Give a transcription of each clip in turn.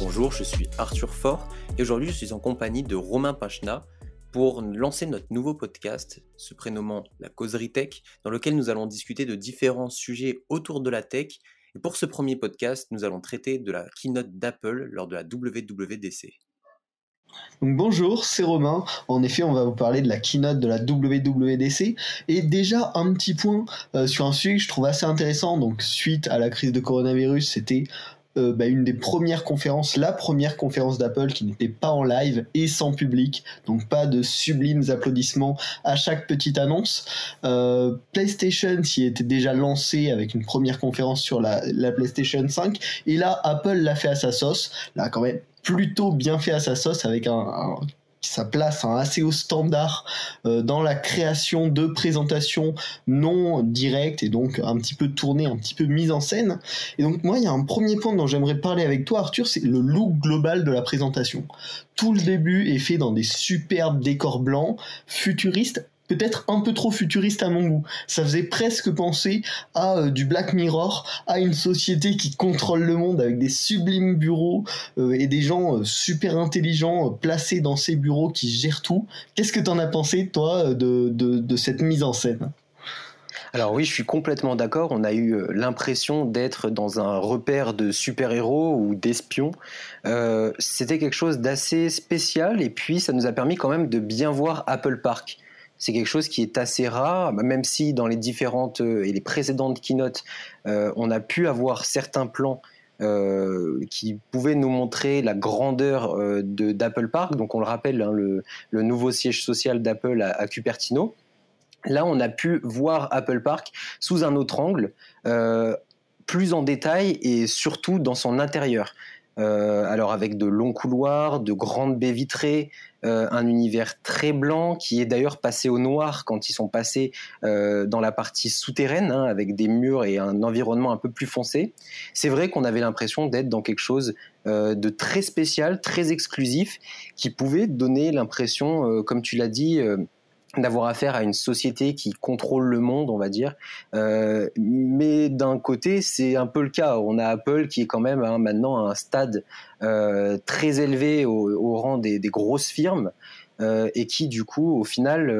Bonjour, je suis Arthur Faure et aujourd'hui je suis en compagnie de Romain Pachna pour lancer notre nouveau podcast, se prénommant La Causerie Tech, dans lequel nous allons discuter de différents sujets autour de la tech. Et pour ce premier podcast, nous allons traiter de la keynote d'Apple lors de la WWDC. Donc bonjour, c'est Romain. En effet, on va vous parler de la keynote de la WWDC. Et déjà, un petit point sur un sujet que je trouve assez intéressant. Donc, suite à la crise de coronavirus, c'était une des premières conférences, la première conférence d'Apple qui n'était pas en live et sans public. Donc, pas de sublimes applaudissements à chaque petite annonce. PlayStation s'y était déjà lancé avec une première conférence sur la PlayStation 5. Et là, Apple l'a fait à sa sauce. Là, quand même, plutôt bien fait à sa sauce avec sa place assez haut standard dans la création de présentations non directes et donc un petit peu tournées, un petit peu mise en scène. Et donc moi, il y a un premier point dont j'aimerais parler avec toi, Arthur, c'est le look global de la présentation. Tout le début est fait dans des superbes décors blancs, futuristes, peut-être un peu trop futuriste à mon goût. Ça faisait presque penser à du Black Mirror, à une société qui contrôle le monde avec des sublimes bureaux et des gens super intelligents placés dans ces bureaux qui gèrent tout. Qu'est-ce que t'en as pensé, toi, de cette mise en scène ? Alors oui, je suis complètement d'accord. On a eu l'impression d'être dans un repère de super-héros ou d'espions. C'était quelque chose d'assez spécial et puis ça nous a permis quand même de bien voir Apple Park. C'est quelque chose qui est assez rare, même si dans les différentes et les précédentes keynotes, on a pu avoir certains plans qui pouvaient nous montrer la grandeur d'Apple Park. Donc on le rappelle, hein, le nouveau siège social d'Apple à Cupertino. Là, on a pu voir Apple Park sous un autre angle, plus en détail et surtout dans son intérieur. Alors avec de longs couloirs, de grandes baies vitrées, un univers très blanc qui est d'ailleurs passé au noir quand ils sont passés dans la partie souterraine, hein, avec des murs et un environnement un peu plus foncé. C'est vrai qu'on avait l'impression d'être dans quelque chose de très spécial, très exclusif, qui pouvait donner l'impression, comme tu l'as dit, d'avoir affaire à une société qui contrôle le monde, on va dire. Mais d'un côté, c'est un peu le cas. On a Apple qui est quand même maintenant à un stade très élevé au rang des grosses firmes et qui, du coup, au final,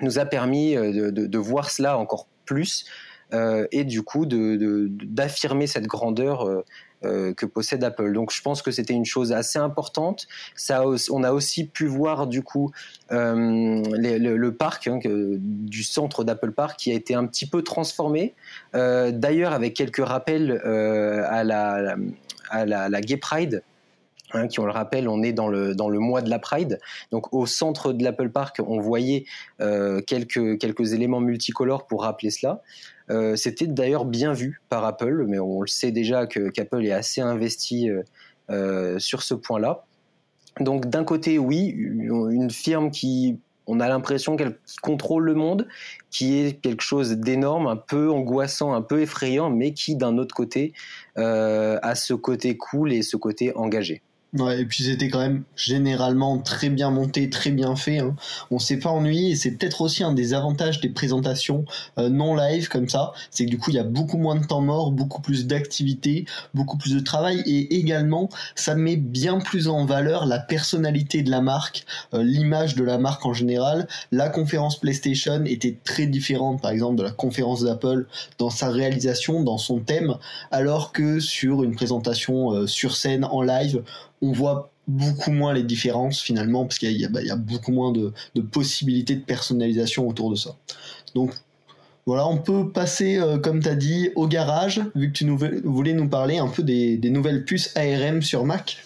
nous a permis de voir cela encore plus et du coup d'affirmer cette grandeur que possède Apple. Donc je pense que c'était une chose assez importante. On a aussi pu voir du coup le parc du centre d'Apple Park qui a été un petit peu transformé. D'ailleurs avec quelques rappels à la Gay Pride. Hein, qui, on le rappelle, on est dans le mois de la Pride. Donc, au centre de l'Apple Park, on voyait quelques éléments multicolores pour rappeler cela. C'était d'ailleurs bien vu par Apple, mais on le sait déjà qu'Apple est assez investi sur ce point-là. Donc, d'un côté, oui, une firme on a l'impression qu'elle contrôle le monde, qui est quelque chose d'énorme, un peu angoissant, un peu effrayant, mais qui, d'un autre côté, a ce côté cool et ce côté engagé. Ouais, et puis c'était quand même généralement très bien monté, très bien fait, hein. On s'est pas ennuyé et c'est peut-être aussi un des avantages des présentations non live comme ça, c'est que du coup il y a beaucoup moins de temps mort, beaucoup plus d'activité, beaucoup plus de travail et également ça met bien plus en valeur la personnalité de la marque, l'image de la marque en général. La conférence PlayStation était très différente par exemple de la conférence d'Apple dans sa réalisation, dans son thème, alors que sur une présentation sur scène en live, on voit beaucoup moins les différences finalement parce qu'il y a beaucoup moins de possibilités de personnalisation autour de ça. Donc voilà, on peut passer, comme tu as dit, au garage, vu que tu voulais nous parler un peu des nouvelles puces ARM sur Mac.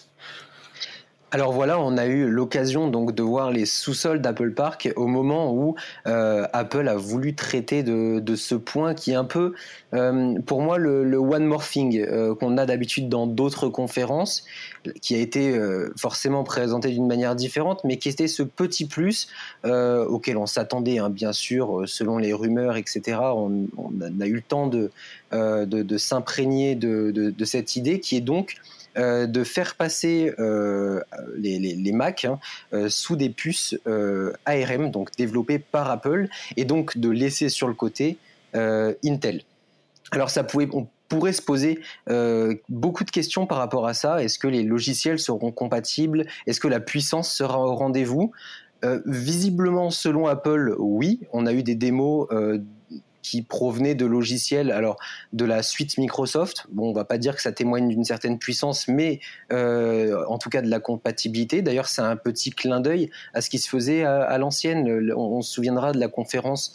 Alors voilà, on a eu l'occasion donc de voir les sous-sols d'Apple Park au moment où Apple a voulu traiter de ce point qui est un peu, pour moi, le one more thing qu'on a d'habitude dans d'autres conférences, qui a été forcément présenté d'une manière différente, mais qui était ce petit plus auquel on s'attendait, hein, bien sûr, selon les rumeurs, etc. On a eu le temps de s'imprégner de cette idée qui est donc de faire passer les Mac sous des puces ARM, donc développées par Apple, et donc de laisser sur le côté Intel. Alors pourrait se poser beaucoup de questions par rapport à ça. Est-ce que les logiciels seront compatibles? Est-ce que la puissance sera au rendez-vous? Visiblement, selon Apple, oui. On a eu des démos qui provenaient de logiciels, alors de la suite Microsoft. Bon, on va pas dire que ça témoigne d'une certaine puissance, mais en tout cas de la compatibilité. D'ailleurs, c'est un petit clin d'œil à ce qui se faisait à l'ancienne. On se souviendra de la conférence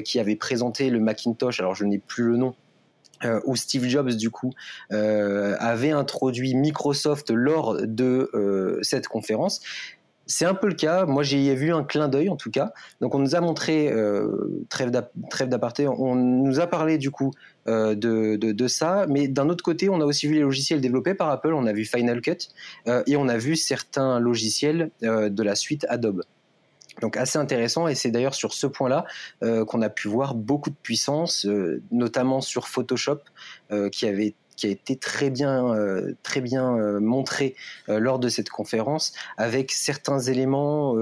qui avait présenté le Macintosh. Alors, je n'ai plus le nom. Où Steve Jobs du coup avait introduit Microsoft lors de cette conférence. C'est un peu le cas. Moi, j'y ai vu un clin d'œil, en tout cas. Donc, on nous a montré, trêve d'aparté, on nous a parlé, du coup, de ça. Mais d'un autre côté, on a aussi vu les logiciels développés par Apple. On a vu Final Cut et on a vu certains logiciels de la suite Adobe. Donc assez intéressant, et c'est d'ailleurs sur ce point-là qu'on a pu voir beaucoup de puissance, notamment sur Photoshop, qui a été très bien montré lors de cette conférence, avec certains éléments,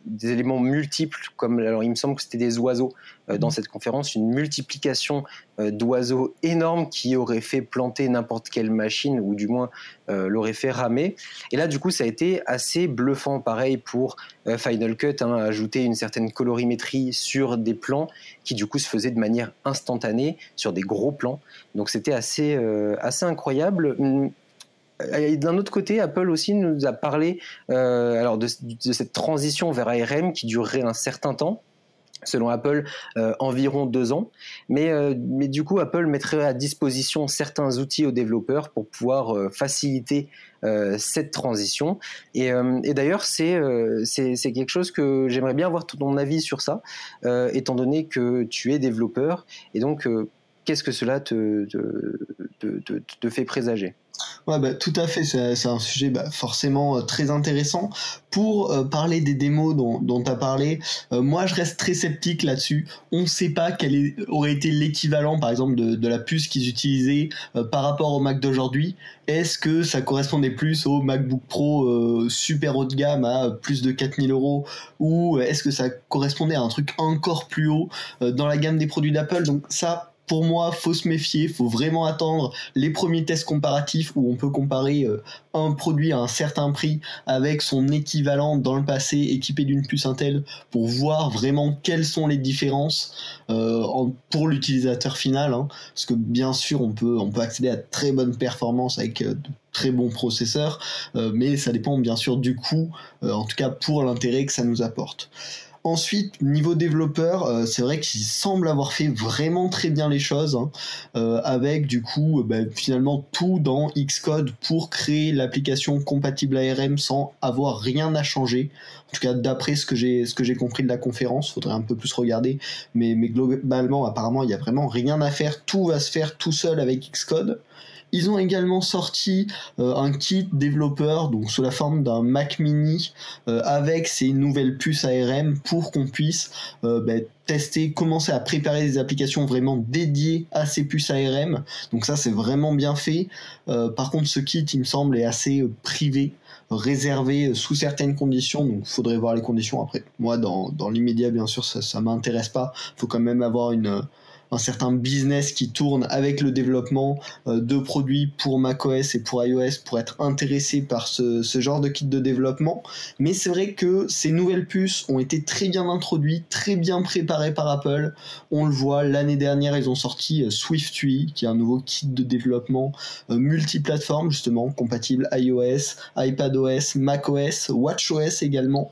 des éléments multiples, comme alors il me semble que c'était des oiseaux dans cette conférence, une multiplication d'oiseaux énormes qui auraient fait planter n'importe quelle machine, ou du moins l'aurait fait ramer. Et là, du coup, ça a été assez bluffant. Pareil pour Final Cut, ajouter une certaine colorimétrie sur des plans qui, du coup, se faisaient de manière instantanée sur des gros plans. Donc, c'était assez incroyable. Et d'un autre côté, Apple aussi nous a parlé alors de cette transition vers ARM qui durerait un certain temps. Selon Apple, environ 2 ans. Mais du coup, Apple mettrait à disposition certains outils aux développeurs pour pouvoir faciliter cette transition. Et d'ailleurs, c'est quelque chose que j'aimerais bien avoir ton avis sur ça, étant donné que tu es développeur. Et donc, qu'est-ce que cela te fait présager ? Ouais, bah, tout à fait, c'est un sujet forcément très intéressant. Pour parler des démos dont tu as parlé, moi je reste très sceptique là-dessus. On ne sait pas quel aurait été l'équivalent par exemple de la puce qu'ils utilisaient par rapport au Mac d'aujourd'hui. Est-ce que ça correspondait plus au MacBook Pro super haut de gamme à plus de 4000 €, ou est-ce que ça correspondait à un truc encore plus haut dans la gamme des produits d'Apple? Donc ça, pour moi, faut se méfier, faut vraiment attendre les premiers tests comparatifs où on peut comparer un produit à un certain prix avec son équivalent dans le passé équipé d'une puce Intel pour voir vraiment quelles sont les différences pour l'utilisateur final, parce que bien sûr on peut accéder à de très bonnes performances avec de très bons processeurs, mais ça dépend bien sûr du coût, en tout cas pour l'intérêt que ça nous apporte. Ensuite, niveau développeur, c'est vrai qu'il semble avoir fait vraiment très bien les choses, avec du coup finalement tout dans Xcode pour créer l'application compatible ARM sans avoir rien à changer. En tout cas, d'après ce que j'ai compris de la conférence, faudrait un peu plus regarder, mais globalement, apparemment, il y a vraiment rien à faire. Tout va se faire tout seul avec Xcode. Ils ont également sorti un kit développeur, donc sous la forme d'un Mac mini, avec ces nouvelles puces ARM pour qu'on puisse tester, commencer à préparer des applications vraiment dédiées à ces puces ARM. Donc ça, c'est vraiment bien fait. Par contre, ce kit, il me semble, est assez privé, réservé sous certaines conditions, donc il faudrait voir les conditions. Après, moi, dans l'immédiat, bien sûr, ça m'intéresse pas. Il faut quand même avoir un certain business qui tourne avec le développement de produits pour macOS et pour iOS pour être intéressé par ce genre de kit de développement. Mais c'est vrai que ces nouvelles puces ont été très bien introduites, très bien préparées par Apple. On le voit, l'année dernière, ils ont sorti SwiftUI, qui est un nouveau kit de développement multiplateforme, justement, compatible iOS, iPadOS, macOS, watchOS également.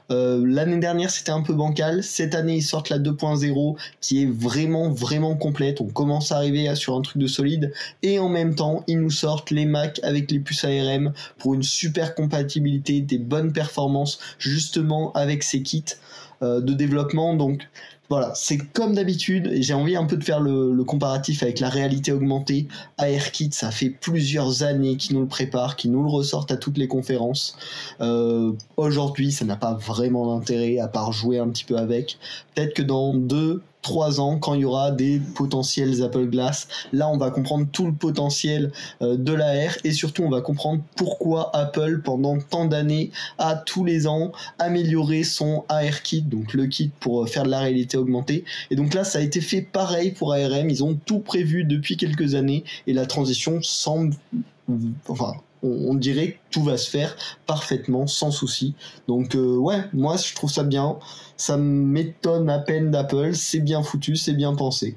L'année dernière c'était un peu bancal, cette année ils sortent la 2.0 qui est vraiment vraiment complète, on commence à arriver sur un truc de solide, et en même temps ils nous sortent les Mac avec les puces ARM pour une super compatibilité, des bonnes performances justement avec ces kits de développement. Donc voilà, c'est comme d'habitude, et j'ai envie un peu de faire le comparatif avec la réalité augmentée. ARKit, ça fait plusieurs années qu'ils nous le préparent, qu'ils nous le ressortent à toutes les conférences. Aujourd'hui, ça n'a pas vraiment d'intérêt, à part jouer un petit peu avec. Peut-être que dans 2-3 3 ans, quand il y aura des potentiels Apple Glass. Là, on va comprendre tout le potentiel de l'AR, et surtout, on va comprendre pourquoi Apple, pendant tant d'années, a tous les ans amélioré son AR-Kit, donc le kit pour faire de la réalité augmentée. Et donc là, ça a été fait pareil pour ARM. Ils ont tout prévu depuis quelques années, et la transition semble... Enfin, on dirait que tout va se faire parfaitement, sans souci. Donc ouais, moi je trouve ça bien. Ça m'étonne à peine d'Apple. C'est bien foutu, c'est bien pensé.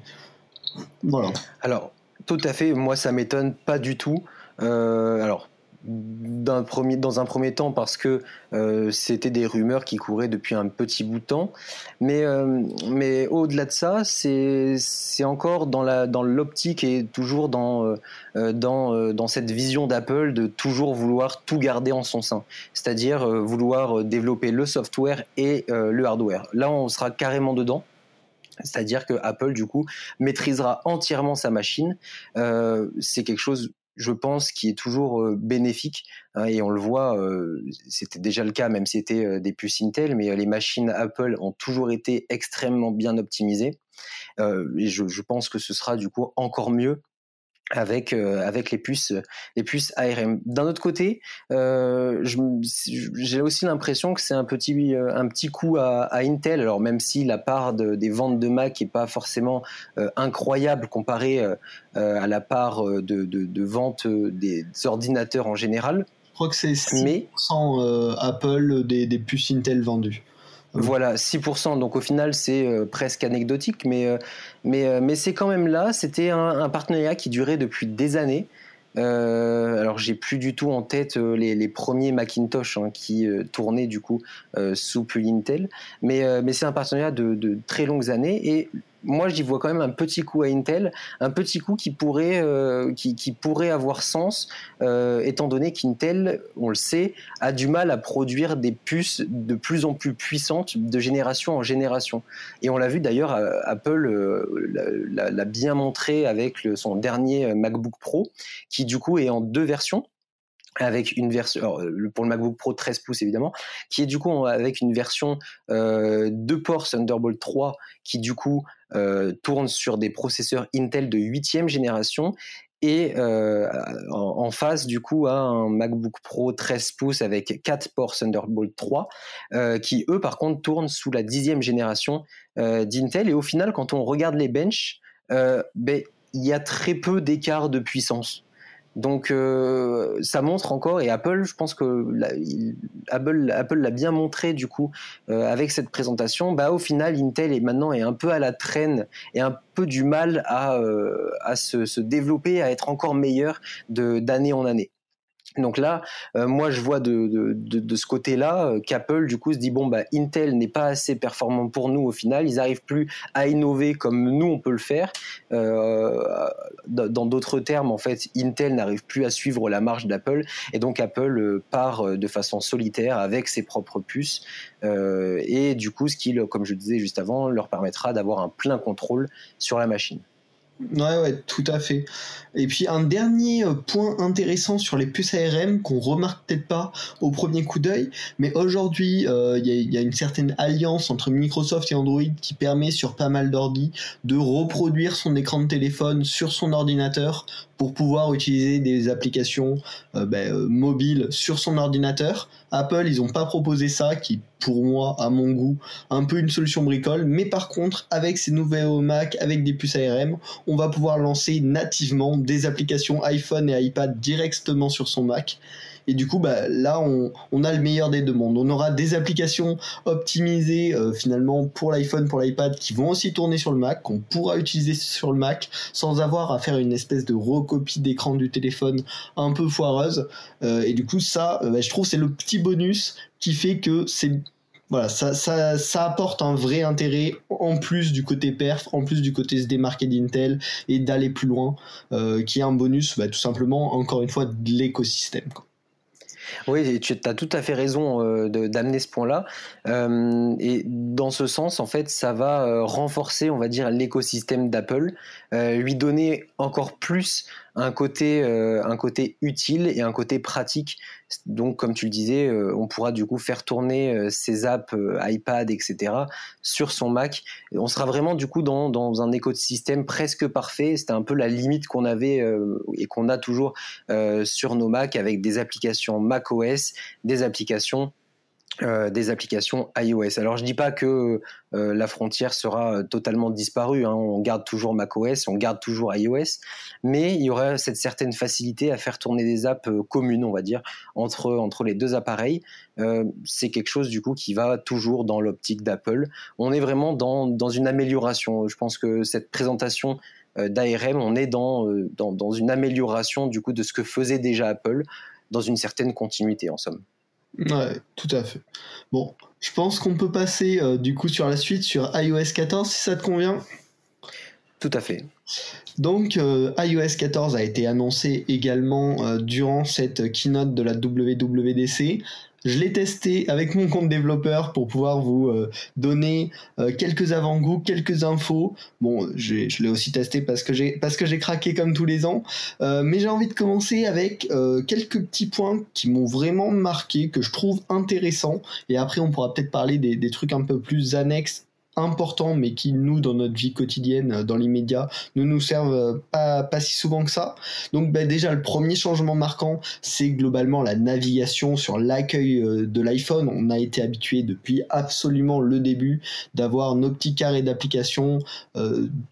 Voilà. Alors, tout à fait, moi ça m'étonne pas du tout. Alors, dans un premier temps parce que c'était des rumeurs qui couraient depuis un petit bout de temps, mais au-delà de ça, c'est encore dans l'optique et toujours dans cette vision d'Apple de toujours vouloir tout garder en son sein, c'est-à-dire vouloir développer le software et le hardware. Là, on sera carrément dedans. C'est-à-dire que Apple, du coup, maîtrisera entièrement sa machine. C'est quelque chose, je pense, qui est toujours bénéfique. Hein, et on le voit, c'était déjà le cas, même si c'était des puces Intel, mais les machines Apple ont toujours été extrêmement bien optimisées. Et je pense que ce sera, du coup, encore mieux avec les puces ARM. D'un autre côté, j'ai aussi l'impression que c'est un petit coup à Intel. Alors même si la part des ventes de Mac est pas forcément incroyable comparée à la part de vente des ordinateurs en général. Je crois que c'est 6% Apple des puces Intel vendues. Voilà, 6%. Donc au final, c'est presque anecdotique, mais c'est quand même là. C'était un partenariat qui durait depuis des années. Alors j'ai plus du tout en tête les premiers Macintosh qui tournaient du coup sous pull Intel, mais c'est un partenariat de très longues années, et moi j'y vois quand même un petit coup à Intel, un petit coup qui pourrait avoir sens, étant donné qu'Intel, on le sait, a du mal à produire des puces de plus en plus puissantes de génération en génération. Et on l'a vu d'ailleurs, Apple l'a bien montré avec son dernier MacBook Pro, qui du coup est en 2 versions, avec une version pour le MacBook Pro 13 pouces évidemment, qui est du coup avec une version 2 ports Thunderbolt 3 qui du coup tourne sur des processeurs Intel de 8e génération, et en face du coup à un MacBook Pro 13 pouces avec 4 ports Thunderbolt 3 qui eux par contre tournent sous la 10e génération d'Intel. Et au final, quand on regarde les benches, il y a très peu d'écart de puissance. Donc ça montre encore, et Apple, je pense que Apple l'a bien montré du coup avec cette présentation. Au final, Intel est un peu à la traîne et un peu du mal à se développer, à être encore meilleur d'année en année. Donc là, moi je vois de ce côté-là qu'Apple du coup se dit Intel n'est pas assez performant pour nous au final, ils n'arrivent plus à innover comme nous on peut le faire. Dans d'autres termes, en fait, Intel n'arrive plus à suivre la marche d'Apple, et donc Apple part de façon solitaire avec ses propres puces, et du coup, ce qui, comme je disais juste avant, leur permettra d'avoir un plein contrôle sur la machine. Ouais, tout à fait. Et puis un dernier point intéressant sur les puces ARM qu'on remarque peut-être pas au premier coup d'œil, mais aujourd'hui il y a une certaine alliance entre Microsoft et Android qui permet sur pas mal d'ordi de reproduire son écran de téléphone sur son ordinateur pour pouvoir utiliser des applications mobiles sur son ordinateur. Apple, ils n'ont pas proposé ça, qui pour moi, à mon goût, un peu une solution bricole, mais par contre, avec ces nouveaux Mac, avec des puces ARM, on va pouvoir lancer nativement des applications iPhone et iPad directement sur son Mac. Et du coup, là, on a le meilleur des deux mondes. On aura des applications optimisées finalement pour l'iPhone, pour l'iPad, qui vont aussi tourner sur le Mac, qu'on pourra utiliser sur le Mac sans avoir à faire une espèce de recopie d'écran du téléphone un peu foireuse. Et du coup, ça, je trouve, c'est le petit bonus qui fait que ça apporte un vrai intérêt, en plus du côté perf, en plus du côté se démarquer d'Intel et d'aller plus loin, qui est un bonus, tout simplement, encore une fois, de l'écosystème, quoi. Oui, tu as tout à fait raison d'amener ce point-là. Et dans ce sens, en fait, ça va renforcer, on va dire, l'écosystème d'Apple, lui donner encore plus un côté utile et un côté pratique. Donc, comme tu le disais, on pourra du coup faire tourner ses apps iPad, etc., sur son Mac. On sera vraiment du coup dans un écosystème presque parfait. C'était un peu la limite qu'on avait et qu'on a toujours sur nos Mac avec des applications macOS, des applications iOS. Alors je dis pas que la frontière sera totalement disparue, hein. On garde toujours macOS, on garde toujours iOS, mais il y aura cette certaine facilité à faire tourner des apps communes, on va dire, entre les deux appareils. C'est quelque chose du coup qui va toujours dans l'optique d'Apple. On est vraiment dans une amélioration. Je pense que cette présentation d'ARM, on est dans une amélioration du coup de ce que faisait déjà Apple, dans une certaine continuité en somme. Ouais, tout à fait. Bon, je pense qu'on peut passer du coup sur la suite, sur iOS 14, si ça te convient. Tout à fait. Donc, iOS 14 a été annoncé également durant cette keynote de la WWDC. Je l'ai testé avec mon compte développeur pour pouvoir vous donner quelques avant-goûts, quelques infos. Bon, je l'ai aussi testé parce que j'ai craqué comme tous les ans. Mais j'ai envie de commencer avec quelques petits points qui m'ont vraiment marqué, que je trouve intéressants. Et après, on pourra peut-être parler des trucs un peu plus annexes, importants, mais qui, nous, dans notre vie quotidienne, dans l'immédiat, ne nous servent pas si souvent que ça. Donc déjà, le premier changement marquant, c'est globalement la navigation sur l'accueil de l'iPhone. On a été habitué depuis absolument le début d'avoir nos petits carrés d'applications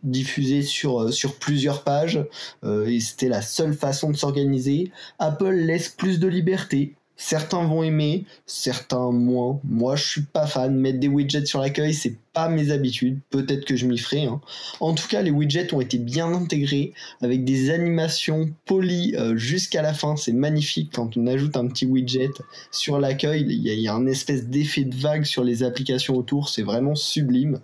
diffusés sur plusieurs pages, et c'était la seule façon de s'organiser. Apple laisse plus de liberté. Certains vont aimer, certains moins. Moi, je suis pas fan. Mettre des widgets sur l'accueil, c'est pas mes habitudes. Peut-être que je m'y ferai, hein. En tout cas, les widgets ont été bien intégrés avec des animations polies jusqu'à la fin. C'est magnifique quand on ajoute un petit widget sur l'accueil. Il y a un espèce d'effet de vague sur les applications autour. C'est vraiment sublime.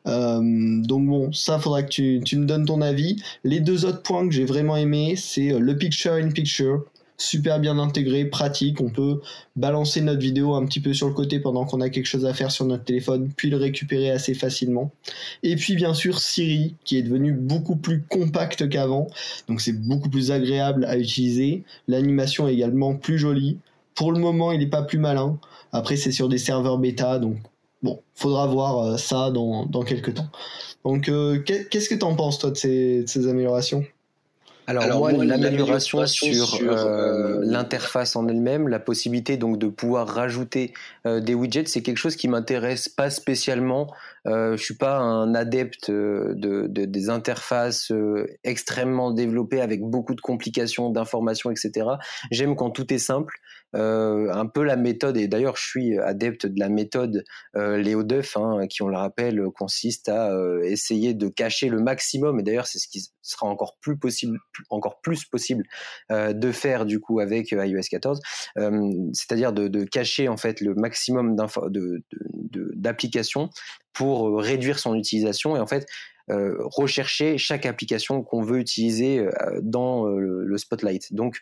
Donc bon, ça faudra que tu me donnes ton avis. Les deux autres points que j'ai vraiment aimé, c'est le picture in picture. Super bien intégré, pratique. On peut balancer notre vidéo un petit peu sur le côté pendant qu'on a quelque chose à faire sur notre téléphone, puis le récupérer assez facilement. Et puis bien sûr Siri, qui est devenu beaucoup plus compact qu'avant, donc c'est beaucoup plus agréable à utiliser. L'animation est également plus jolie. Pour le moment, il n'est pas plus malin. Après, c'est sur des serveurs bêta, donc bon, faudra voir ça dans quelques temps. Donc qu'est-ce que t'en penses, toi, de ces améliorations ? Alors moi, l'amélioration sur l'interface en elle-même, la possibilité donc de pouvoir rajouter des widgets, c'est quelque chose qui m'intéresse pas spécialement. Je suis pas un adepte des interfaces extrêmement développées avec beaucoup de complications, d'informations, etc. J'aime quand tout est simple. Un peu la méthode, et d'ailleurs je suis adepte de la méthode Léo Duff, hein, qui on le rappelle consiste à essayer de cacher le maximum, et d'ailleurs c'est ce qui sera encore plus possible de faire du coup avec iOS 14, c'est-à-dire de cacher en fait le maximum d'applications pour réduire son utilisation et en fait rechercher chaque application qu'on veut utiliser dans le Spotlight. Donc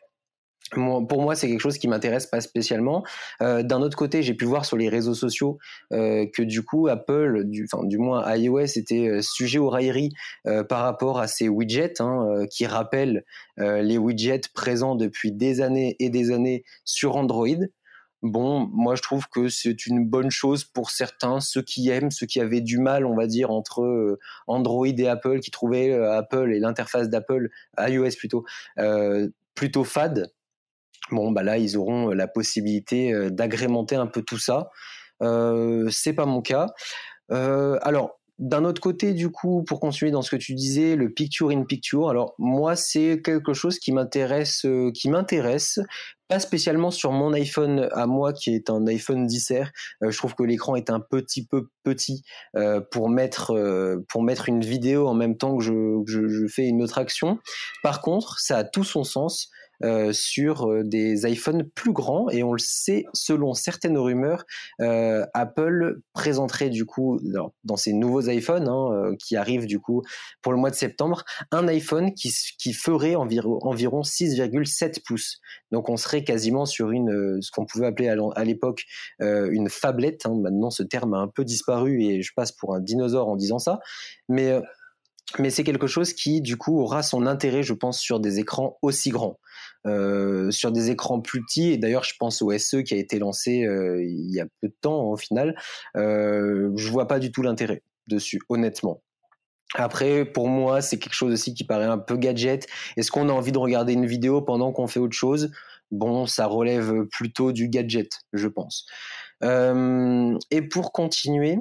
pour moi, c'est quelque chose qui m'intéresse pas spécialement. D'un autre côté, j'ai pu voir sur les réseaux sociaux que du coup, Apple, du moins iOS, était sujet aux railleries par rapport à ces widgets, hein, qui rappellent les widgets présents depuis des années et des années sur Android. Bon, moi je trouve que c'est une bonne chose pour certains, ceux qui aiment, ceux qui avaient du mal, on va dire, entre Android et Apple, qui trouvaient Apple et l'interface d'Apple, iOS plutôt fade. Bon, bah là, ils auront la possibilité d'agrémenter un peu tout ça. C'est pas mon cas. Alors, d'un autre côté, du coup, pour continuer dans ce que tu disais, le picture in picture. Alors, moi, c'est quelque chose qui m'intéresse, pas spécialement sur mon iPhone à moi, qui est un iPhone XR. Je trouve que l'écran est un petit peu petit pour mettre une vidéo en même temps que je fais une autre action. Par contre, ça a tout son sens sur des iPhones plus grands, et on le sait, selon certaines rumeurs, Apple présenterait du coup dans ces nouveaux iPhones qui arrivent du coup pour le mois de septembre, un iPhone qui ferait environ 6,7 pouces. Donc on serait quasiment sur ce qu'on pouvait appeler à l'époque une phablette. Maintenant ce terme a un peu disparu et je passe pour un dinosaure en disant ça, mais c'est quelque chose qui, du coup, aura son intérêt, je pense, sur des écrans aussi grands. Sur des écrans plus petits, et d'ailleurs, je pense au SE qui a été lancé il y a peu de temps, au final, je vois pas du tout l'intérêt dessus, honnêtement. Après, pour moi, c'est quelque chose aussi qui paraît un peu gadget. Est-ce qu'on a envie de regarder une vidéo pendant qu'on fait autre chose ? Bon, ça relève plutôt du gadget, je pense. Et pour continuer,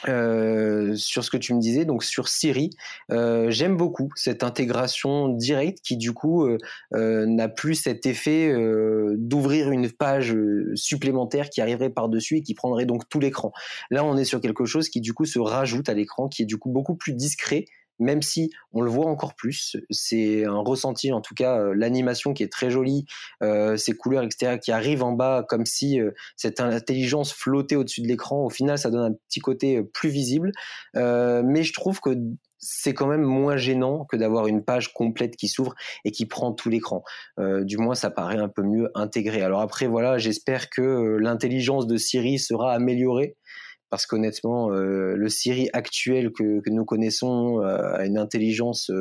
sur ce que tu me disais, donc sur Siri, j'aime beaucoup cette intégration directe qui du coup n'a plus cet effet d'ouvrir une page supplémentaire qui arriverait par-dessus et qui prendrait donc tout l'écran. Là, on est sur quelque chose qui du coup se rajoute à l'écran, qui est du coup beaucoup plus discret, même si on le voit encore plus. C'est un ressenti, en tout cas, l'animation qui est très jolie, ces couleurs, etc., qui arrivent en bas comme si cette intelligence flottait au-dessus de l'écran. Au final, ça donne un petit côté plus visible, mais je trouve que c'est quand même moins gênant que d'avoir une page complète qui s'ouvre et qui prend tout l'écran. Du moins, ça paraît un peu mieux intégré. Alors après, voilà, j'espère que l'intelligence de Siri sera améliorée, parce qu'honnêtement, le Siri actuel que nous connaissons a une intelligence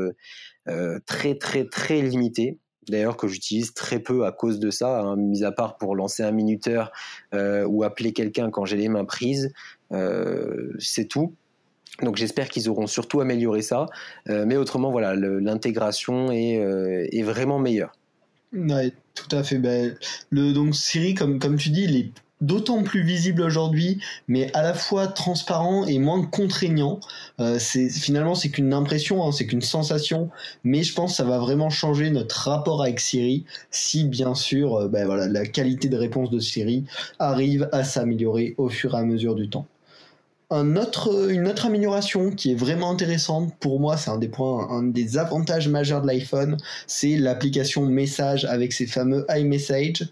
très très très limitée. D'ailleurs, que j'utilise très peu à cause de ça, mis à part pour lancer un minuteur ou appeler quelqu'un quand j'ai les mains prises, c'est tout. Donc j'espère qu'ils auront surtout amélioré ça, mais autrement, voilà, l'intégration est vraiment meilleure. Ouais, tout à fait. Donc Siri, comme tu dis, il est d'autant plus visible aujourd'hui, mais à la fois transparent et moins contraignant. Finalement, c'est qu'une impression, c'est qu'une sensation, mais je pense que ça va vraiment changer notre rapport avec Siri si, bien sûr, voilà, la qualité de réponse de Siri arrive à s'améliorer au fur et à mesure du temps. Une autre amélioration qui est vraiment intéressante pour moi, c'est un des avantages majeurs de l'iPhone, c'est l'application Message avec ses fameux iMessage.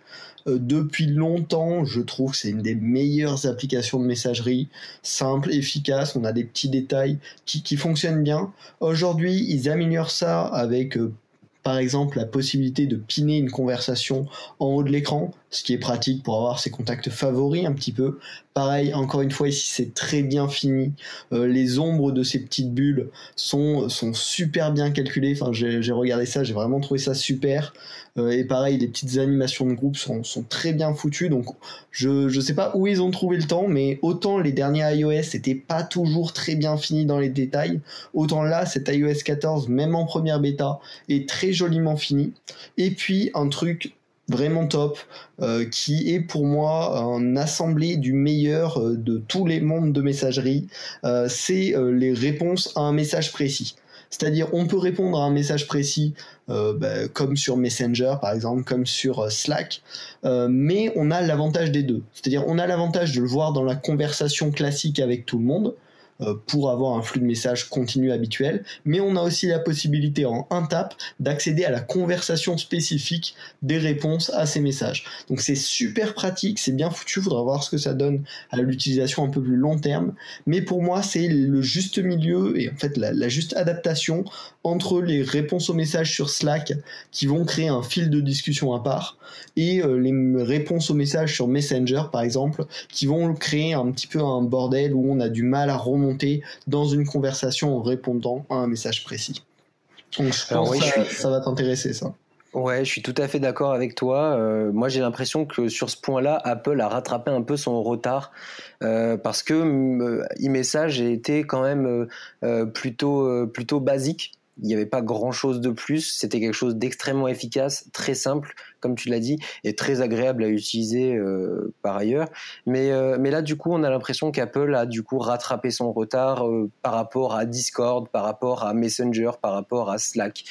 Depuis longtemps, je trouve que c'est une des meilleures applications de messagerie, simple, efficace, on a des petits détails qui fonctionnent bien. Aujourd'hui, ils améliorent ça avec par exemple la possibilité de piner une conversation en haut de l'écran, ce qui est pratique pour avoir ses contacts favoris un petit peu. Pareil, encore une fois ici c'est très bien fini, les ombres de ces petites bulles sont super bien calculées, enfin j'ai regardé ça, j'ai vraiment trouvé ça super, et pareil les petites animations de groupe sont très bien foutues, donc je sais pas où ils ont trouvé le temps, mais autant les derniers iOS c'était pas toujours très bien fini dans les détails, autant là cet iOS 14 même en première bêta est très joliment fini. Et puis un truc vraiment top, qui est pour moi un assemblée du meilleur de tous les mondes de messagerie, c'est les réponses à un message précis. C'est-à-dire on peut répondre à un message précis comme sur Messenger par exemple, comme sur Slack, mais on a l'avantage des deux. C'est-à-dire on a l'avantage de le voir dans la conversation classique avec tout le monde, pour avoir un flux de messages continu habituel, mais on a aussi la possibilité en un tap d'accéder à la conversation spécifique des réponses à ces messages. Donc c'est super pratique, c'est bien foutu, faudra voir ce que ça donne à l'utilisation un peu plus long terme, mais pour moi c'est le juste milieu et en fait la juste adaptation entre les réponses aux messages sur Slack qui vont créer un fil de discussion à part et les réponses aux messages sur Messenger par exemple qui vont créer un petit peu un bordel où on a du mal à remonter dans une conversation en répondant à un message précis. Donc je pense que ça va t'intéresser ça. Ouais, je suis tout à fait d'accord avec toi. Moi, j'ai l'impression que sur ce point-là, Apple a rattrapé un peu son retard, parce que iMessage était quand même plutôt basique. Il n'y avait pas grand-chose de plus. C'était quelque chose d'extrêmement efficace, très simple, comme tu l'as dit, et très agréable à utiliser par ailleurs. Mais là, du coup, on a l'impression qu'Apple a du coup rattrapé son retard par rapport à Discord, par rapport à Messenger, par rapport à Slack.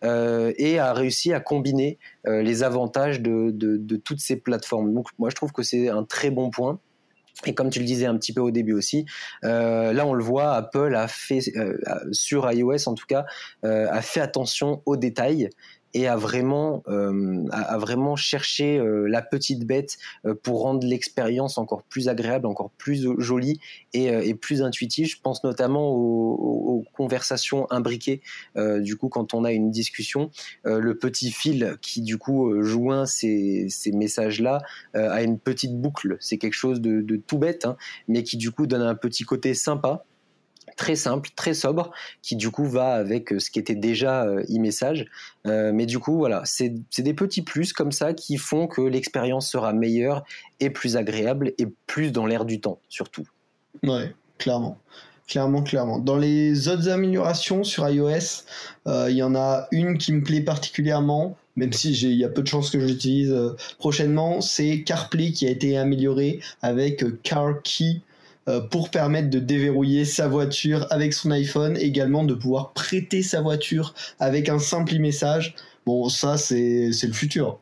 Et a réussi à combiner les avantages de toutes ces plateformes. Donc moi je trouve que c'est un très bon point. Et comme tu le disais un petit peu au début aussi, là on le voit, Apple a fait, sur iOS en tout cas, a fait attention aux détails. et à vraiment chercher la petite bête pour rendre l'expérience encore plus agréable, encore plus jolie et plus intuitive. Je pense notamment aux conversations imbriquées. Du coup, quand on a une discussion, le petit fil qui du coup joint ces messages-là a une petite boucle. C'est quelque chose de tout bête, hein, mais qui du coup donne un petit côté sympa, très simple, très sobre, qui du coup va avec ce qui était déjà e-message. Mais du coup, voilà, c'est des petits plus comme ça qui font que l'expérience sera meilleure et plus agréable et plus dans l'air du temps, surtout. Ouais, clairement. Clairement. Dans les autres améliorations sur iOS, il y en a une qui me plaît particulièrement, même si il y a peu de chances que je l'utilise prochainement, c'est CarPlay qui a été amélioré avec Car Key pour permettre de déverrouiller sa voiture avec son iPhone, également de pouvoir prêter sa voiture avec un simple message. Bon, ça c'est le futur.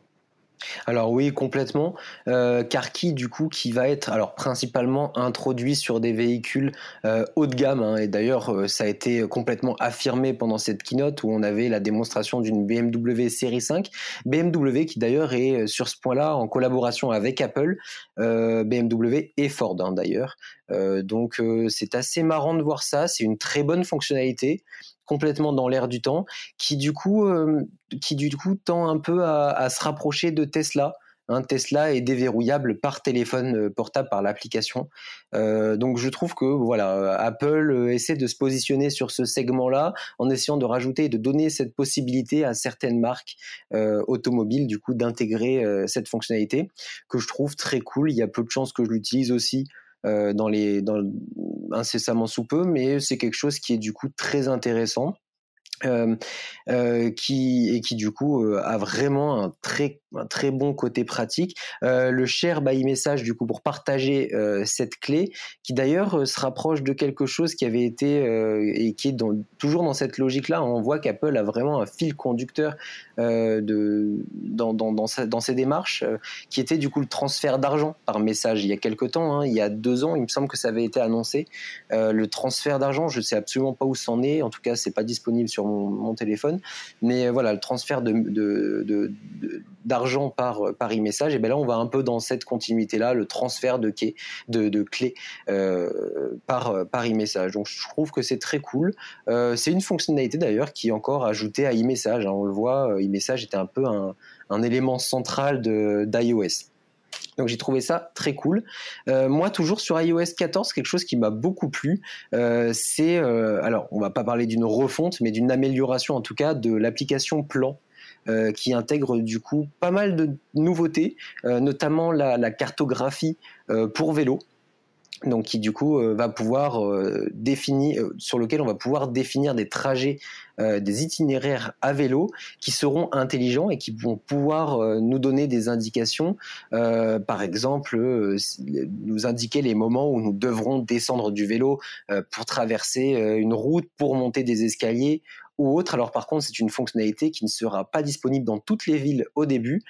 Alors oui, complètement. Car-Key, du coup, qui va être alors principalement introduit sur des véhicules haut de gamme, hein, et d'ailleurs ça a été complètement affirmé pendant cette keynote où on avait la démonstration d'une BMW série 5, BMW qui d'ailleurs est sur ce point-là en collaboration avec Apple, BMW et Ford, hein, d'ailleurs. Donc c'est assez marrant de voir ça, c'est une très bonne fonctionnalité, complètement dans l'air du temps, qui du coup tend un peu à se rapprocher de Tesla. Hein, Tesla est déverrouillable par téléphone portable, par l'application. Donc je trouve que voilà, Apple essaie de se positionner sur ce segment-là en essayant de rajouter et de donner cette possibilité à certaines marques automobiles du coup d'intégrer cette fonctionnalité que je trouve très cool. Il y a peu de chances que je l'utilise aussi incessamment sous peu, mais c'est quelque chose qui est du coup très intéressant. Qui du coup a vraiment un très bon côté pratique. Le share by message du coup pour partager cette clé, qui d'ailleurs se rapproche de quelque chose qui avait été et qui est toujours dans cette logique-là. On voit qu'Apple a vraiment un fil conducteur dans ses démarches, qui était du coup le transfert d'argent par message. Il y a quelque temps, hein, il y a 2 ans, il me semble que ça avait été annoncé. Le transfert d'argent, je sais absolument pas où c'en est. En tout cas, c'est pas disponible sur mon téléphone, mais voilà, le transfert d'argent par e-message, et bien là on va un peu dans cette continuité là, le transfert de clés par e-message. Donc je trouve que c'est très cool. C'est une fonctionnalité d'ailleurs qui est encore ajoutée à e-message, hein. On le voit, e-message était un peu un élément central d'iOS. Donc j'ai trouvé ça très cool. Moi, toujours sur iOS 14, quelque chose qui m'a beaucoup plu, c'est, alors on va pas parler d'une refonte, mais d'une amélioration en tout cas de l'application Plan. Qui intègre du coup pas mal de nouveautés, notamment la cartographie pour vélo. Donc qui du coup va pouvoir définir, sur lequel on va pouvoir définir des trajets, des itinéraires à vélo qui seront intelligents et qui vont pouvoir nous donner des indications, par exemple nous indiquer les moments où nous devrons descendre du vélo pour traverser une route, pour monter des escaliers ou autre. Alors par contre, c'est une fonctionnalité qui ne sera pas disponible dans toutes les villes au début,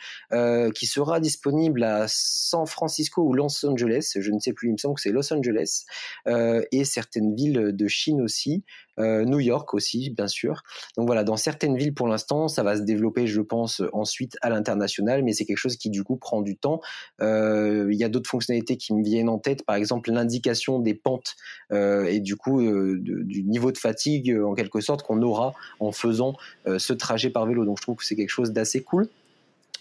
qui sera disponible à San Francisco ou Los Angeles, je ne sais plus, il me semble que c'est Los Angeles, et certaines villes de Chine aussi, New York aussi, bien sûr. Donc voilà, dans certaines villes pour l'instant, ça va se développer, je pense, ensuite à l'international, mais c'est quelque chose qui du coup prend du temps. Il y a d'autres fonctionnalités qui me viennent en tête, par exemple l'indication des pentes et du coup du niveau de fatigue en quelque sorte qu'on aura en faisant ce trajet par vélo. Donc je trouve que c'est quelque chose d'assez cool.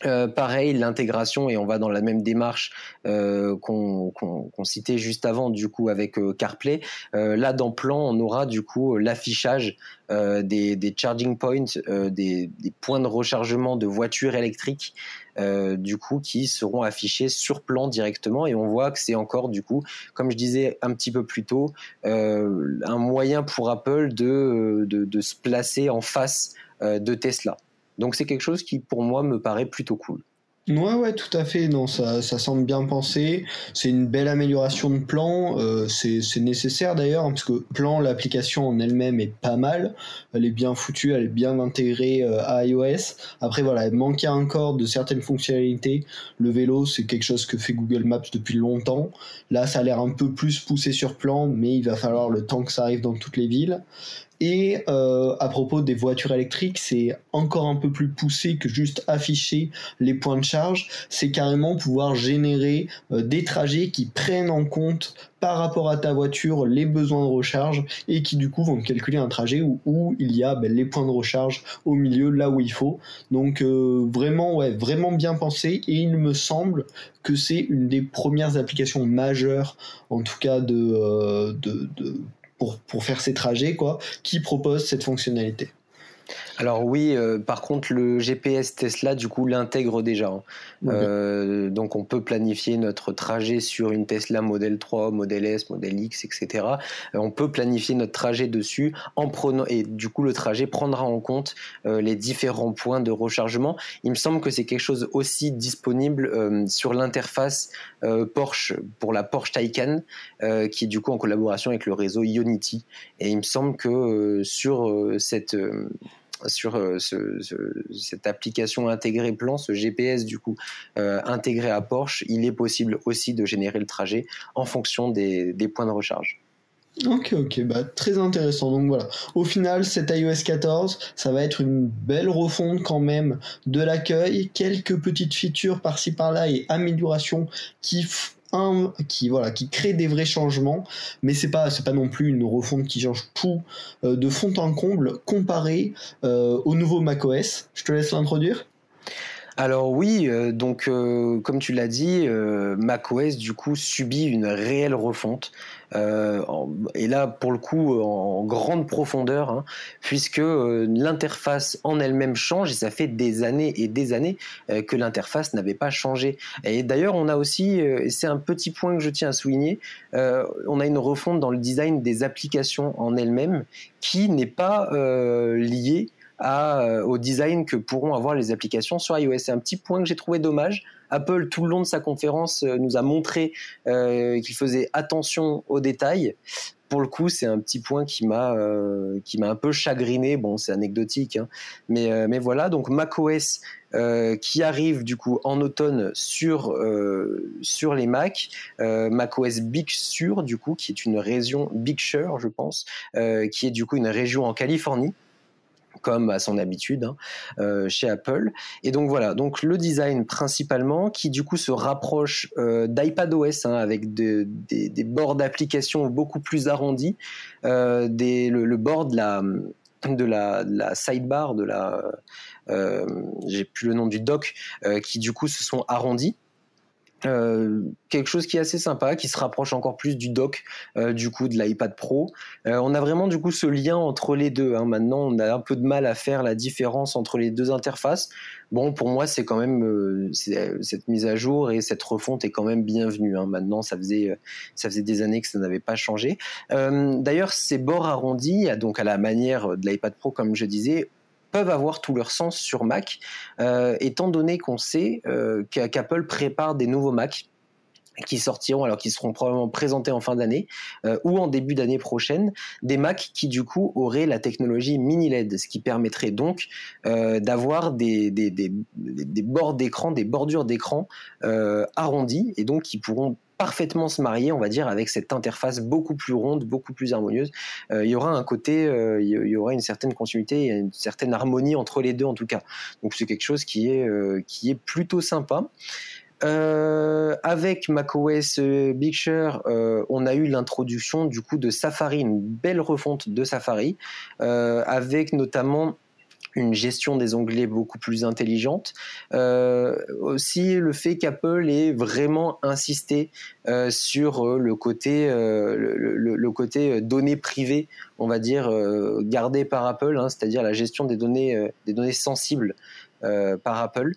Pareil, l'intégration, et on va dans la même démarche qu'on citait juste avant du coup avec CarPlay. Là dans Plan, on aura du coup l'affichage des charging points, des points de rechargement de voitures électriques, du coup qui seront affichés sur Plan directement, et on voit que c'est encore du coup, comme je disais un petit peu plus tôt, un moyen pour Apple de se placer en face de Tesla. Donc c'est quelque chose qui pour moi me paraît plutôt cool. Ouais, tout à fait. Non, ça semble bien pensé. C'est une belle amélioration de Plan. C'est nécessaire d'ailleurs, hein, parce que Plan, l'application en elle-même est pas mal. Elle est bien foutue, elle est bien intégrée à iOS. Après, voilà, elle manquait encore de certaines fonctionnalités. Le vélo, c'est quelque chose que fait Google Maps depuis longtemps. Là, ça a l'air un peu plus poussé sur Plan, mais il va falloir le temps que ça arrive dans toutes les villes. Et à propos des voitures électriques, c'est encore un peu plus poussé que juste afficher les points de charge. C'est carrément pouvoir générer des trajets qui prennent en compte par rapport à ta voiture les besoins de recharge et qui du coup vont calculer un trajet où il y a les points de recharge au milieu, là où il faut. Donc vraiment bien pensé, et il me semble que c'est une des premières applications majeures, en tout cas pour faire ces trajets, qui propose cette fonctionnalité. Alors oui, par contre, le GPS Tesla, du coup, l'intègre déjà. Hein. Okay. Donc on peut planifier notre trajet sur une Tesla Model 3, Model S, Model X, etc. On peut planifier notre trajet dessus et du coup, le trajet prendra en compte les différents points de rechargement. Il me semble que c'est quelque chose aussi disponible sur l'interface Porsche, pour la Porsche Taycan, qui est du coup en collaboration avec le réseau Ionity. Et il me semble que sur cette application intégrée plan, ce GPS du coup intégré à Porsche, il est possible aussi de générer le trajet en fonction des points de recharge. Ok, très intéressant. Donc voilà, au final, cet iOS 14, ça va être une belle refonte quand même de l'accueil, quelques petites features par-ci par-là et améliorations qui crée des vrais changements, mais c'est pas non plus une refonte qui change tout de fond en comble comparé au nouveau macOS. Je te laisse l'introduire. Alors oui, comme tu l'as dit, macOS du coup subit une réelle refonte, et là pour le coup en grande profondeur, hein, puisque l'interface en elle-même change, et ça fait des années et des années que l'interface n'avait pas changé. Et d'ailleurs on a aussi, et c'est un petit point que je tiens à souligner, on a une refonte dans le design des applications en elles-mêmes qui n'est pas liée au design que pourront avoir les applications sur iOS. C'est un petit point que j'ai trouvé dommage. Apple, tout le long de sa conférence, nous a montré qu'il faisait attention aux détails. Pour le coup, c'est un petit point qui m'a un peu chagriné. Bon, c'est anecdotique, hein. Mais voilà. Donc macOS qui arrive du coup en automne sur les Mac, macOS Big Sur du coup, qui est une région Big Sur, je pense, qui est du coup une région en Californie, comme à son habitude, hein, chez Apple. Et donc voilà, donc le design principalement qui du coup se rapproche d'iPadOS, hein, avec des bords d'application beaucoup plus arrondis, le bord de la sidebar, j'ai plus le nom du dock, qui du coup se sont arrondis. Quelque chose qui est assez sympa, qui se rapproche encore plus du dock du coup de l'iPad Pro. On a vraiment du coup ce lien entre les deux, hein. Maintenant on a un peu de mal à faire la différence entre les deux interfaces. Bon, pour moi c'est quand même cette mise à jour et cette refonte est quand même bienvenue, hein. Maintenant ça faisait des années que ça n'avait pas changé. D'ailleurs ces bords arrondis, donc à la manière de l'iPad Pro comme je disais, peuvent avoir tout leur sens sur Mac, étant donné qu'on sait qu'Apple prépare des nouveaux Mac qui seront probablement présentés en fin d'année ou en début d'année prochaine, des Mac qui du coup auraient la technologie mini LED, ce qui permettrait donc d'avoir des bords d'écran, des bordures d'écran arrondies, et donc qui pourront parfaitement se marier, on va dire, avec cette interface beaucoup plus ronde, beaucoup plus harmonieuse. Il y aura un côté, il y aura une certaine continuité, une certaine harmonie entre les deux en tout cas. Donc c'est quelque chose qui est plutôt sympa. Avec macOS Big Sur, on a eu l'introduction du coup de Safari, une belle refonte de Safari, avec notamment une gestion des onglets beaucoup plus intelligente. Aussi le fait qu'Apple ait vraiment insisté sur le côté données privées, on va dire, gardées par Apple, hein, c'est-à-dire la gestion des données sensibles par Apple,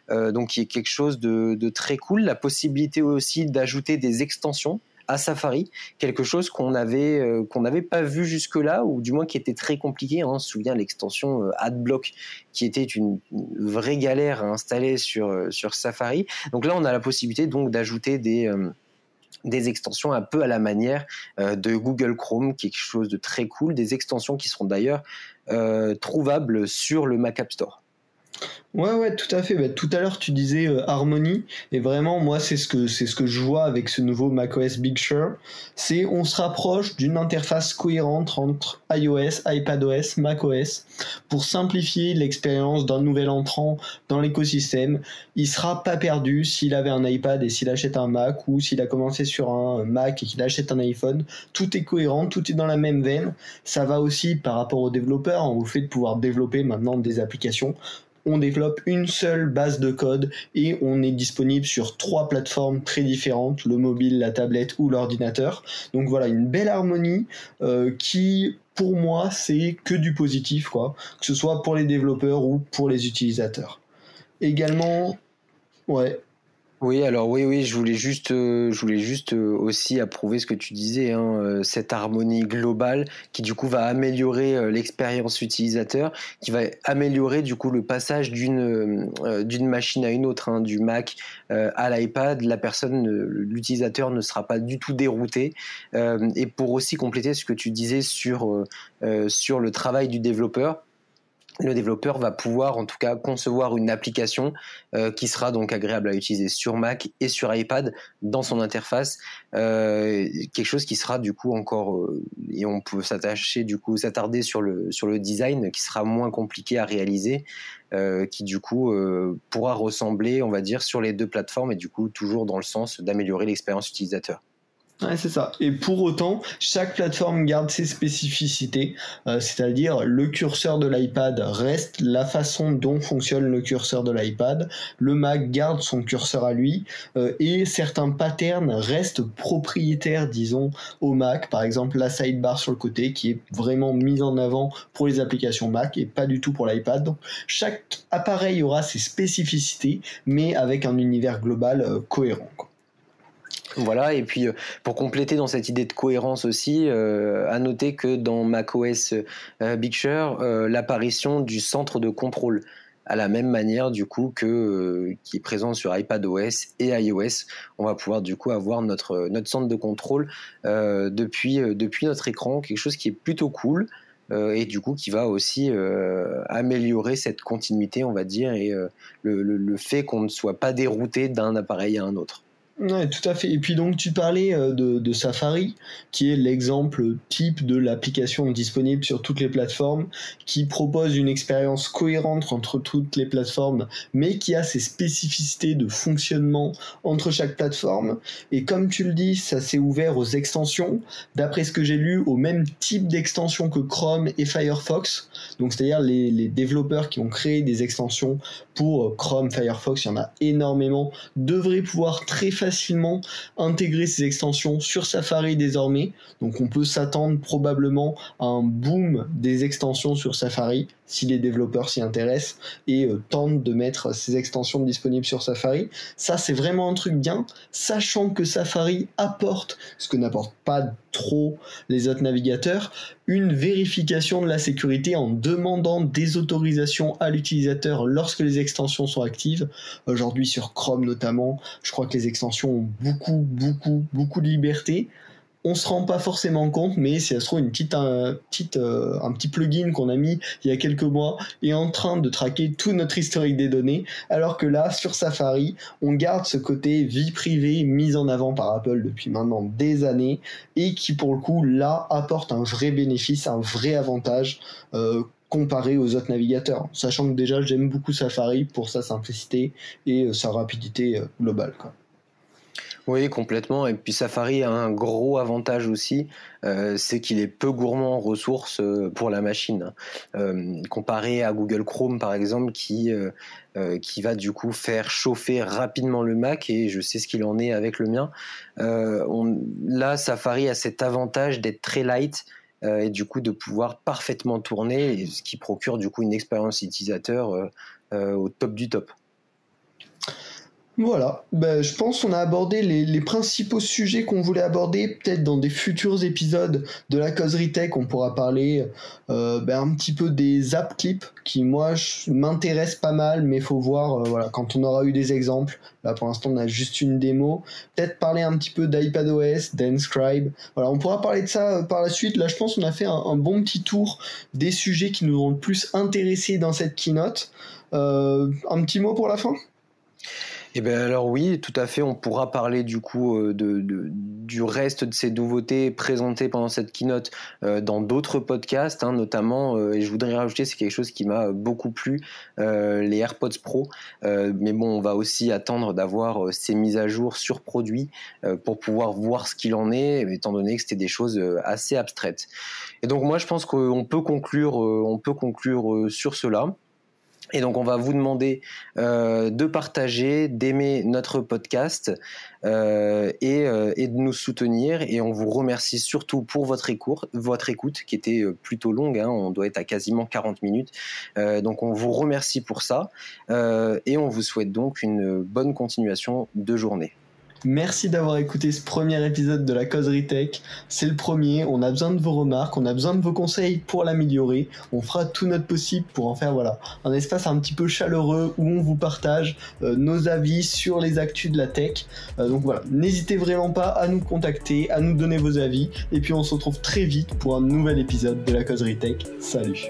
donc qui est quelque chose de très cool. La possibilité aussi d'ajouter des extensions à Safari, quelque chose qu'on n'avait pas vu jusque-là, ou du moins qui était très compliqué, hein. On se souvient l'extension Adblock, qui était une vraie galère à installer sur Safari. Donc là, on a la possibilité donc d'ajouter des extensions un peu à la manière de Google Chrome, quelque chose de très cool, des extensions qui seront d'ailleurs trouvables sur le Mac App Store. Ouais, tout à fait. Bah, tout à l'heure, tu disais Harmony, et vraiment, moi, c'est ce que je vois avec ce nouveau macOS Big Sur. C'est on se rapproche d'une interface cohérente entre iOS, iPadOS, macOS, pour simplifier l'expérience d'un nouvel entrant dans l'écosystème. Il sera pas perdu s'il avait un iPad et s'il achète un Mac, ou s'il a commencé sur un Mac et qu'il achète un iPhone. Tout est cohérent, tout est dans la même veine. Ça va aussi par rapport aux développeurs, au fait de pouvoir développer maintenant des applications. On développe une seule base de code et on est disponible sur 3 plateformes très différentes, le mobile, la tablette ou l'ordinateur. Donc voilà, une belle harmonie qui, pour moi, c'est que du positif, quoi, que ce soit pour les développeurs ou pour les utilisateurs. Également, ouais. Oui, alors oui, je voulais juste aussi approuver ce que tu disais, hein, cette harmonie globale qui du coup va améliorer l'expérience utilisateur, qui va améliorer du coup le passage d'une machine à une autre, hein, du Mac à l'iPad. L'utilisateur ne sera pas du tout dérouté. Et pour aussi compléter ce que tu disais sur le travail du développeur. Le développeur va pouvoir en tout cas concevoir une application qui sera donc agréable à utiliser sur Mac et sur iPad dans son interface, quelque chose qui sera du coup encore et on peut s'attarder sur le design qui sera moins compliqué à réaliser, qui du coup pourra ressembler, on va dire, sur les deux plateformes et du coup toujours dans le sens d'améliorer l'expérience utilisateur. Ouais, c'est ça. Et pour autant, chaque plateforme garde ses spécificités, c'est-à-dire le curseur de l'iPad reste la façon dont fonctionne le curseur de l'iPad, le Mac garde son curseur à lui, et certains patterns restent propriétaires, disons, au Mac, par exemple la sidebar sur le côté qui est vraiment mise en avant pour les applications Mac et pas du tout pour l'iPad. Donc chaque appareil aura ses spécificités, mais avec un univers global cohérent, quoi. Voilà, et puis pour compléter dans cette idée de cohérence aussi, à noter que dans macOS Big Sur, l'apparition du centre de contrôle, à la même manière du coup qui est présent sur iPadOS et iOS, on va pouvoir du coup avoir notre centre de contrôle depuis notre écran, quelque chose qui est plutôt cool. Et du coup qui va aussi améliorer cette continuité, on va dire, et le fait qu'on ne soit pas dérouté d'un appareil à un autre. Ouais, tout à fait. Et puis donc tu parlais de Safari, qui est l'exemple type de l'application disponible sur toutes les plateformes, qui propose une expérience cohérente entre toutes les plateformes, mais qui a ses spécificités de fonctionnement entre chaque plateforme. Et comme tu le dis, ça s'est ouvert aux extensions, d'après ce que j'ai lu, au même type d'extensions que Chrome et Firefox. Donc c'est-à-dire les développeurs qui ont créé des extensions pour Chrome, Firefox, il y en a énormément, devraient pouvoir très facilement intégrer ces extensions sur Safari désormais. Donc on peut s'attendre probablement à un boom des extensions sur Safari si les développeurs s'y intéressent et tentent de mettre ces extensions disponibles sur Safari. Ça, c'est vraiment un truc bien, sachant que Safari apporte, ce que n'apportent pas trop les autres navigateurs, une vérification de la sécurité en demandant des autorisations à l'utilisateur lorsque les extensions sont actives. Aujourd'hui sur Chrome notamment, je crois que les extensions ont beaucoup de liberté. On se rend pas forcément compte, mais si ça se trouve un petit plugin qu'on a mis il y a quelques mois est en train de traquer tout notre historique des données, alors que là, sur Safari, on garde ce côté vie privée mis en avant par Apple depuis maintenant des années, et qui pour le coup, là, apporte un vrai bénéfice, un vrai avantage, comparé aux autres navigateurs. Sachant que déjà, j'aime beaucoup Safari pour sa simplicité et sa rapidité globale, quoi. Oui, complètement. Et puis Safari a un gros avantage aussi, c'est qu'il est peu gourmand en ressources pour la machine. Comparé à Google Chrome, par exemple, qui va du coup faire chauffer rapidement le Mac, et je sais ce qu'il en est avec le mien. Là, Safari a cet avantage d'être très light et du coup de pouvoir parfaitement tourner, ce qui procure du coup une expérience utilisateur au top du top. Voilà, je pense qu'on a abordé les principaux sujets qu'on voulait aborder. Peut-être dans des futurs épisodes de la causerie tech, on pourra parler un petit peu des app clips qui, moi, m'intéressent pas mal, mais il faut voir voilà, quand on aura eu des exemples. Là, pour l'instant, on a juste une démo. Peut-être parler un petit peu d'iPadOS, d'Enscribe. Voilà, on pourra parler de ça par la suite. Là, je pense qu'on a fait un bon petit tour des sujets qui nous ont le plus intéressés dans cette keynote. Un petit mot pour la fin ? Eh bien alors oui, tout à fait, on pourra parler du coup du reste de ces nouveautés présentées pendant cette keynote dans d'autres podcasts, hein, notamment, et je voudrais rajouter, c'est quelque chose qui m'a beaucoup plu, les AirPods Pro, mais bon, on va aussi attendre d'avoir ces mises à jour sur produits pour pouvoir voir ce qu'il en est, étant donné que c'était des choses assez abstraites. Et donc moi je pense qu'on peut conclure sur cela. Et donc on va vous demander de partager, d'aimer notre podcast et de nous soutenir. Et on vous remercie surtout pour votre écoute qui était plutôt longue, hein, on doit être à quasiment 40 minutes. Donc on vous remercie pour ça et on vous souhaite donc une bonne continuation de journée. Merci d'avoir écouté ce premier épisode de la Causerie Tech. C'est le premier, on a besoin de vos remarques, on a besoin de vos conseils pour l'améliorer. On fera tout notre possible pour en faire un espace un petit peu chaleureux où on vous partage nos avis sur les actus de la tech. Donc voilà, n'hésitez vraiment pas à nous contacter, à nous donner vos avis. Et puis on se retrouve très vite pour un nouvel épisode de la Causerie Tech. Salut!